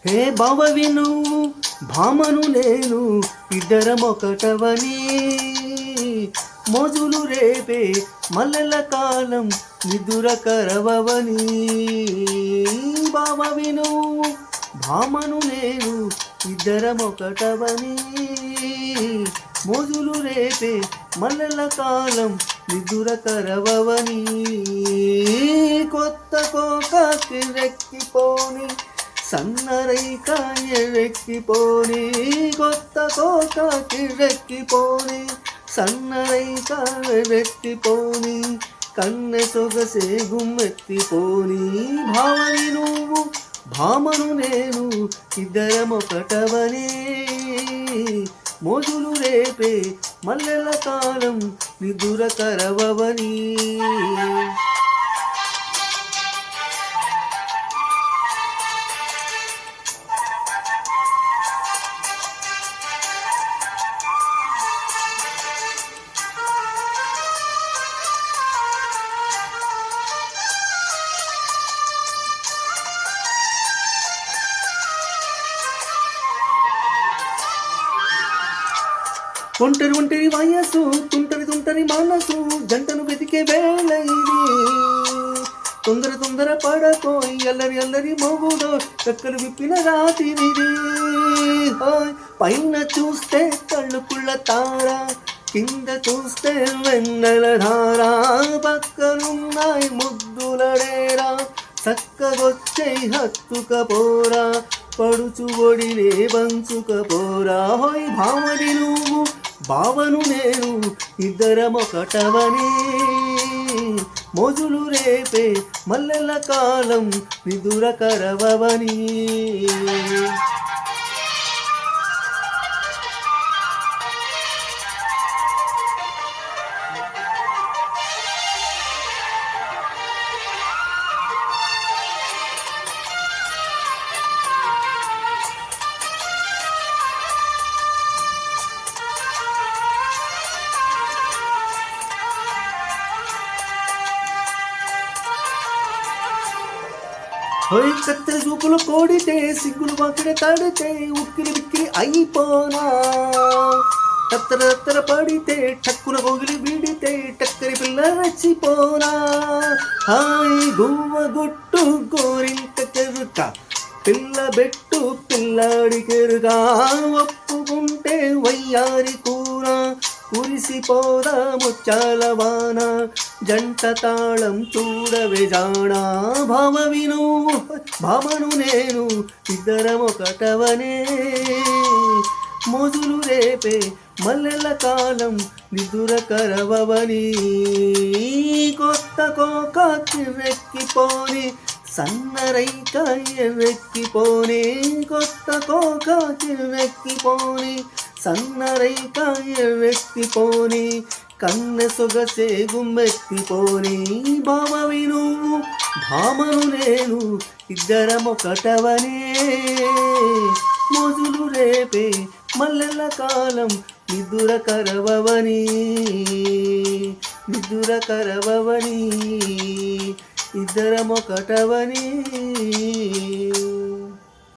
హే బావవి నువ్వు భామను నేను ఇద్దరమొకటవని మోజులు రేపే మల్లెల కాలం నిదుర కరవవని బావవి నువ్వు భామను నేను ఇద్దరమొకటవని మోజులు రేపే మల్లెల కాలం నిదుర కరవవని కొత్త కోకాకి రెక్కిపోని సన్నరైక ఎరెక్కిపోని కొత్త కోకాకి రెక్కిపోని సన్నరైక ఎరెక్కిపోని కన్నె సొగసే గుమ్మెత్తిపోని భావని నువ్వు భామను నేను ఇద్దరమొకటవని మోజులు రేపే మల్లెల కాలం నిదుర కరవవని ఒంటరి ఒంటరి వయసు తుంటరి మనసు జంటను వెతికే వేళ ఇది తొందర పడకోయి అల్లరి మొగుడో చక్కలు విప్పిన రాత్రిది పైన చూస్తే కళ్ళుకుళ్ళ తార కింద చూస్తే వెన్నెల ధార పక్కనున్నాయి ముద్దుల డేరా చక్కగొచ్చే హత్తుకపోరా పడుచు ఒడినే బంచుకపోరా హోయ్ భామని నువ్వు భావను నేను ఇద్దరమొకటవని మోజులు రేపే మల్లెల కాలం నిదుర కరవవని హోయ్ కత్తెర చూపులు కోడితే సిగ్గులు వాకిడ తడితే ఉక్కిరి బిక్కిరి అయిపోనా కత్తెర పడితే టక్కున పొగిలి విడితే టక్కరి పిల్ల రచ్చిపోనా హాయ్ గువ్వ గుట్టు గోరింట కెరుక పిల్ల బెట్టు పిల్లాడి కెరుగా ఒప్పుకుంటే వయ్యారి కూర కురిసిపోదా ముచ్చాల వాన జంట తాళం చూడవే జానా భామవి నువ్వు భామను నేను ఇద్దరమొకటవనే మోజులు రేపే మల్లెల కాలం నిదుర కరవవని కొత్త కోకాకి రెక్కిపోని సన్నరైక ఎర్రెక్కిపోని కొత్త కోకాకి రెక్కిపోని సన్నరైక ఎర్రెక్కిపోని కన్నె సొగసే గుమ్మెత్తిపోని భామవి నువ్వు భామను నేను ఇద్దరమొకటవనే మోజులు రేపే మల్లెల కాలం నిదుర కరవవని ఇద్దరమొకటవని